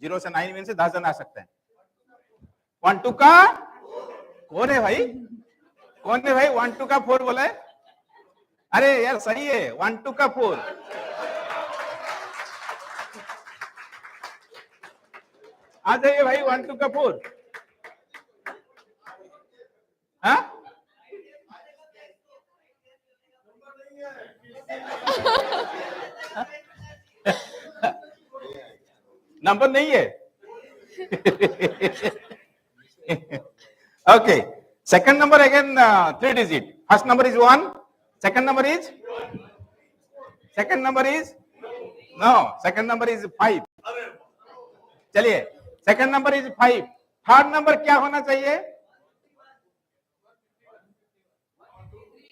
B: 0 से 9 मीन्स 10 जन आ सकते हैं। 1 2 का कौन है भाई? कौन है भाई 1 2 का 4 बोला है? अरे यार सही है, 1 2 का 4। आ जाइए भाई, 1 2 का 4। हाँ नंबर नहीं है okay, second number again 3 digit. First number is 1, second number is no, second number is 5। चलिए, second number is 5। Third number क्या होना चाहिए?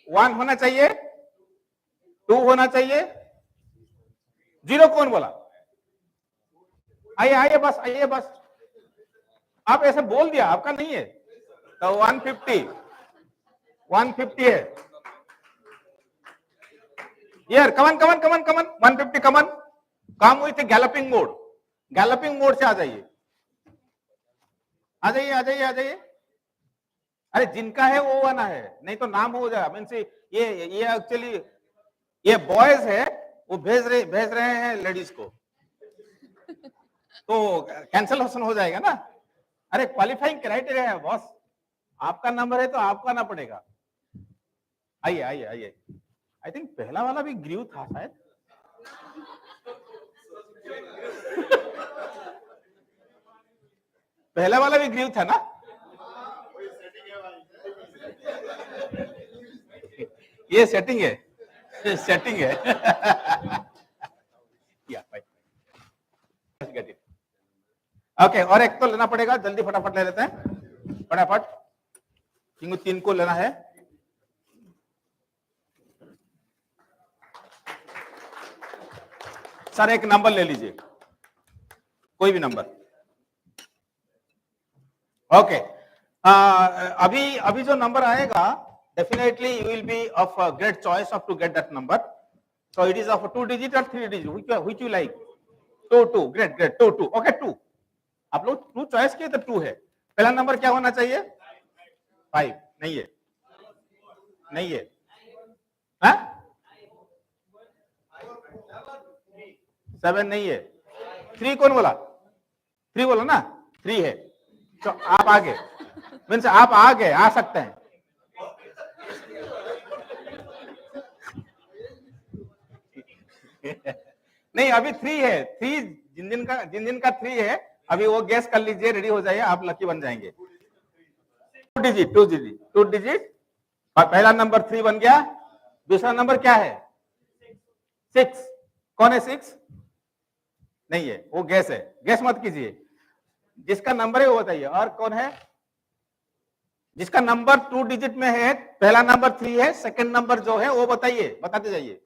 B: 1 होना चाहिए, 2 होना चाहिए। 0 कौन बोला? आइए आइए बस, आइए बस, आप ऐसे बोल दिया, आपका नहीं है तो 150 है यार। कमन 150 कमन, काम हुई थी गैलपिंग मोड से आ जाइए, आ जाइए। अरे जिनका है वो आना है, नहीं तो नाम हो जाए। मीन्स ये एक्चुअली ये बॉयज है, वो भेज रहे हैं लेडीज को, तो कैंसलेशन हो जाएगा ना। अरे क्वालिफाइंग क्राइटेरिया है बॉस, आपका नंबर है तो आपको आना पड़ेगा। आइए आइए आइए। आई थिंक पहला वाला भी ग्रीव था शायद। पहला वाला भी ग्रीव था ना? ये सेटिंग है, सेटिंग है। या गेट इट। ओके, और एक तो लेना पड़ेगा, जल्दी फटाफट ले लेते हैं, फटाफट। क्योंकि 3 को लेना है। सर एक नंबर ले लीजिए, कोई भी नंबर। ओके, अभी अभी जो नंबर आएगा, definitely you will be of a great choice of to get that number. So it is of 2 digit or 3 digit, which you like? 2, great, 2, okay 2. आप लोग 2 चॉइस किए तो 2 है। पहला नंबर क्या होना चाहिए? 5 नहीं है, नहीं है, हाँ? 7 नहीं है। 3 कौन बोला? 3 बोला ना? 3 है, तो आप आगे, मीन्स आप आगे आ सकते हैं। नहीं, अभी 3 है। 3 जिन दिन का 3 है, अभी वो गैस कर लीजिए, रेडी हो जाइए, आप लकी बन जाएंगे। 2 डिजिट। और पहला नंबर 3 बन गया। दूसरा नंबर क्या है? 6। कौन है 6? नहीं है, वो गैस है, गैस मत कीजिए। जिसका नंबर है वो बताइए। और कौन है जिसका नंबर 2 डिजिट में है? पहला नंबर 3 है, सेकंड नंबर जो है वो बताइए, बताते जाइए।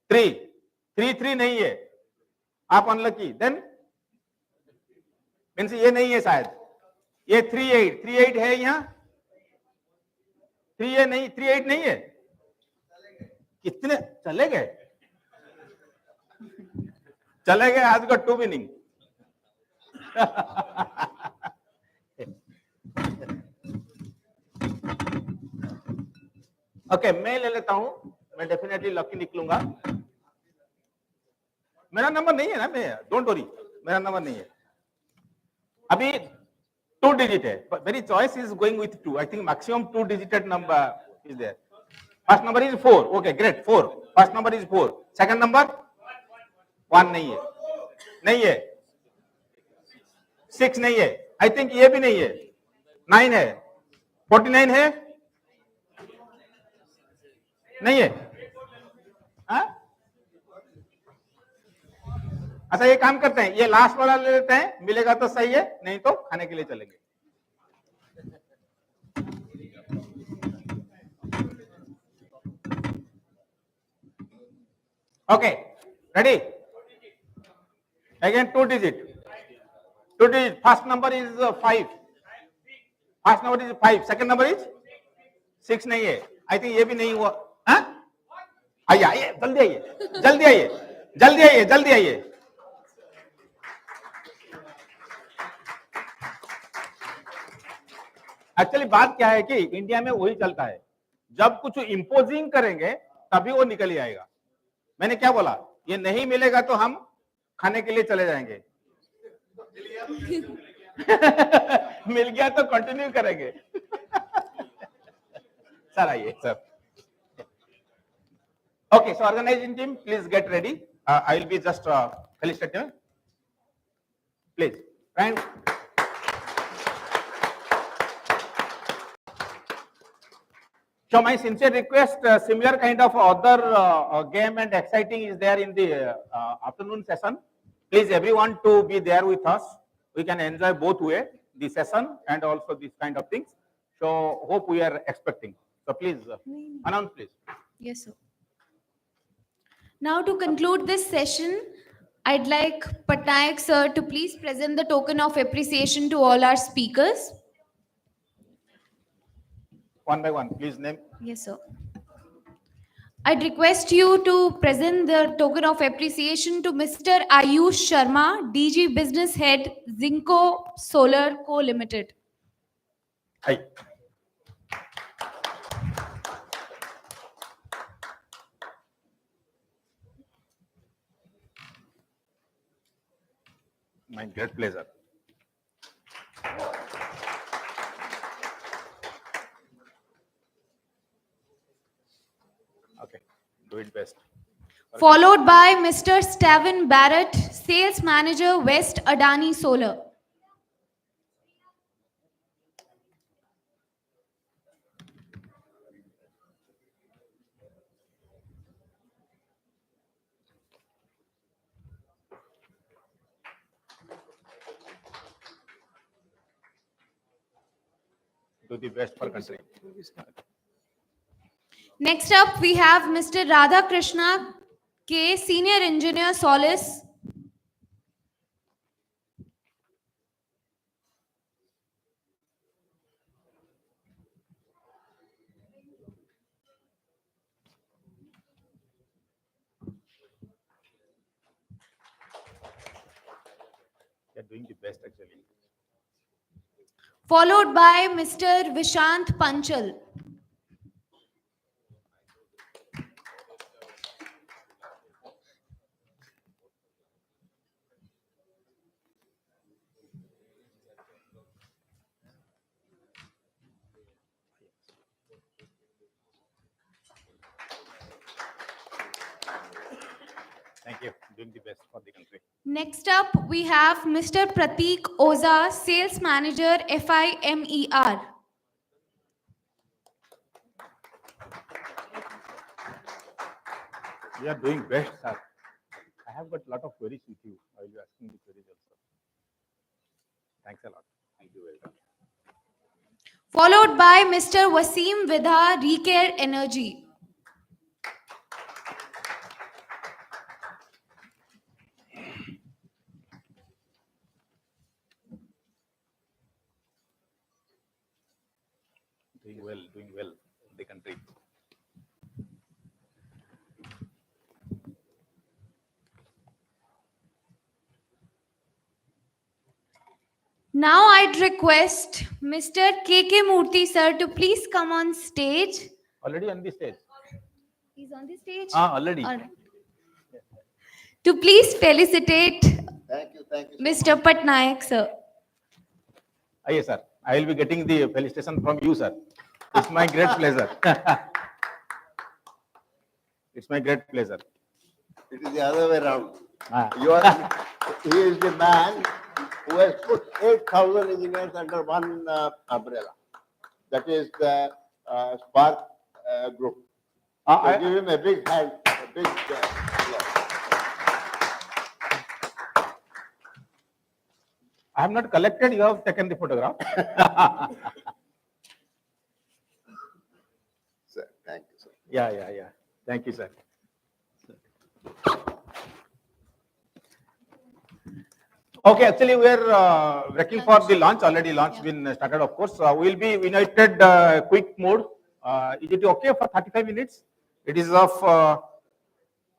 B: 3 नहीं है, आप अनलकी। देन मीन्स ये नहीं है शायद, ये 38 है यहाँ। 38 नहीं है। कितने चले गए? आज का 2 मीनिंग। ओके, मैं ले लेता हूं, मैं डेफिनेटली लकी निकलूंगा। मेरा नंबर नहीं है ना, मैं डोंट वरी, मेरा नंबर नहीं है। अभी 2 डिजिट है, very choice is going with 2। I think maximum 2 digited number is there. First number is 4, okay great, 4। First number is 4। Second number 1 नहीं है, नहीं है। 6 नहीं है, आई थिंक ये भी नहीं है। 9 है, 49 है, नहीं है। अच्छा, ये काम करते हैं, ये लास्ट वाला ले लेते हैं, मिलेगा तो सही है, नहीं तो खाने के लिए चलेंगे। Okay, ready? Again 2 digit. First number is 5। First number is 5, second number is 6 नहीं है, आई थिंक ये भी नहीं हुआ। आइए आइए, जल्दी आइए, जल्दी आइए, जल्दी आइए, जल्दी आइए। एक्चुअली बात क्या है कि इंडिया में वही चलता है, जब कुछ इंपोजिंग करेंगे तभी वो निकल ही आएगा। मैंने क्या बोला? ये नहीं मिलेगा तो हम खाने के लिए चले जाएंगे। मिल गया तो कंटिन्यू करेंगे। सर आइए sir. Okay, so organizing team, please get ready. I will be just felicitating. Please. And so my sincere request, similar kind of other game and exciting is there in the afternoon session. Please everyone to be there with us. We can enjoy both way, the session and also these kind of things. So hope we are expecting. So please announce please.
K: Yes, sir. Now to conclude this session, I'd like Patnaik sir to please present the token of appreciation to all our speakers.
B: One by one, please name.
K: Yes, sir. I'd request you to present the token of appreciation to Mr. Ayush Sharma, DG Business Head, Zinco Solar Co. Limited.
B: Hi. My great pleasure. Okay, do it best.
K: Followed by Mr. Steven Barrett, Sales Manager, West Adani Solar.
B: Do the best for country.
K: Next up, we have Mr. Radha Krishna K, Senior Engineer, Solis.
B: You're doing the best actually.
K: Followed by Mr. Vishant Panchal.
B: Thank you. Doing the best for the country.
K: Next up, we have Mr. Prateek Oza, Sales Manager, FIMER.
B: You are doing best, sir. I have got a lot of queries with you. I will be asking the queries also. Thanks a lot. Thank you very much.
K: Followed by Mr. Wasim Vidha, Recare Energy.
B: Doing well, the country.
K: Now I'd request Mr. KK Murthy sir to please come on stage.
B: Already on the stage.
K: He's on the stage?
B: Already.
K: All right. To please felicitate
L: Thank you
K: Mr. Patnaik sir.
B: Yes, sir. I will be getting the felicitation from you, sir. It's my great pleasure. It's my great pleasure.
L: It is the other way around.
B: Ah.
L: He is the man who has put 8,000 engineers under one umbrella. That is the Spark group. So give him a big hand, a big applause.
B: I have not collected, you have taken the photograph.
L: Sir, thank you, sir.
B: Yeah. Thank you, sir. Okay, actually we are working for the launch. Already launch been started, of course. We will be united quick mode. Is it okay for 35 minutes? It is of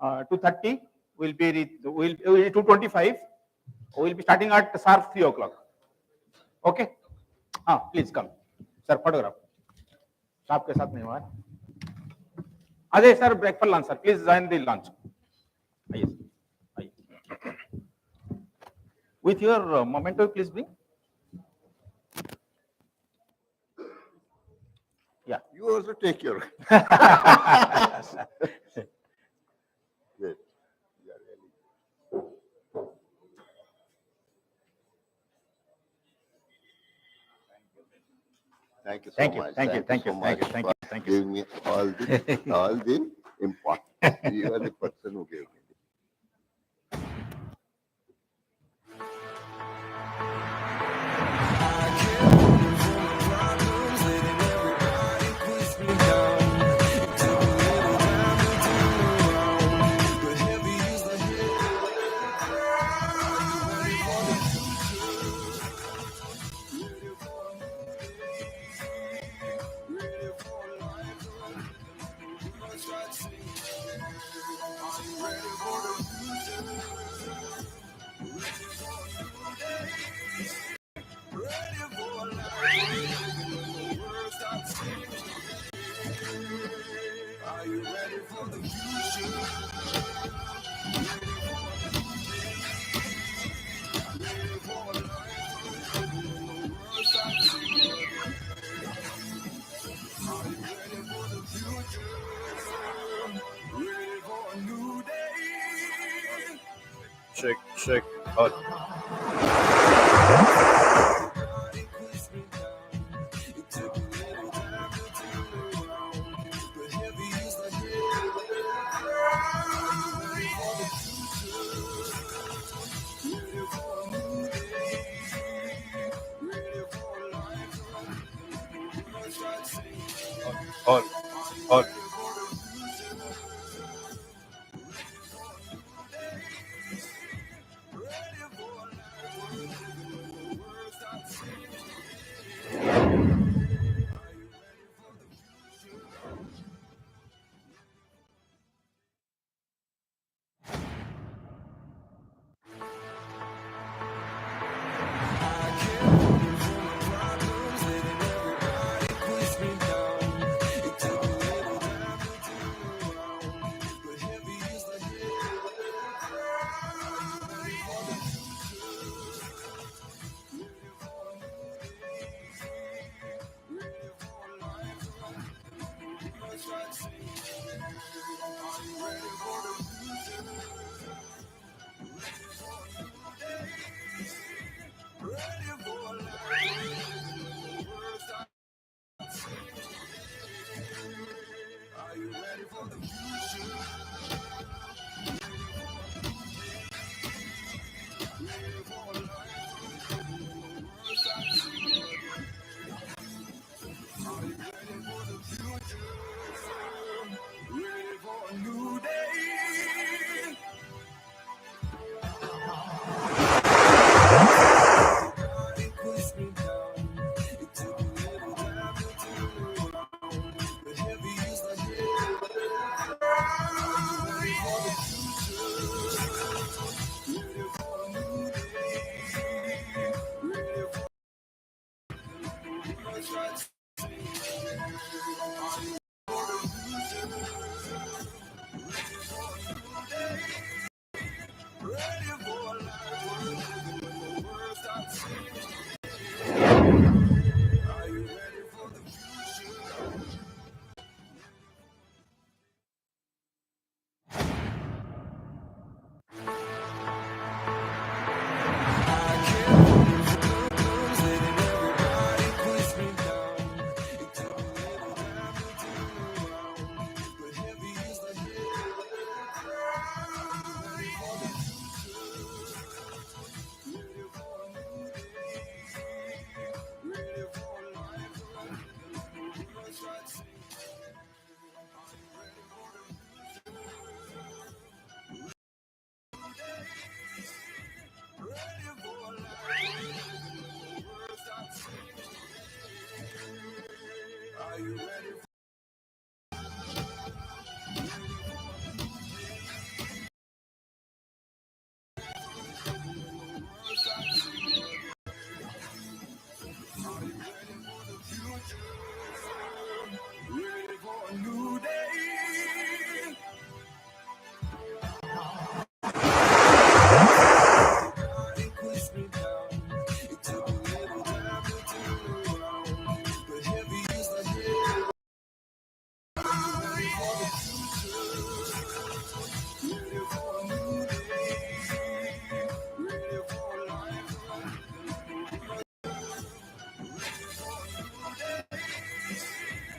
B: 2:30. We'll be 2:25. We'll be starting at sharp 3 o'clock. Okay. Please come, sir. Photograph. साहब के साथ नहीं हुआ है. Ajay sir, breakfast lunch, sir. Please join the lunch. Yes. With your memento, please bring. Yeah.
L: You also take your. Good. You are really. Thank you so much.
B: Thank you
L: so much for giving me all the important. You are the person who gave me.
M: Ready
F: check. All. All. All.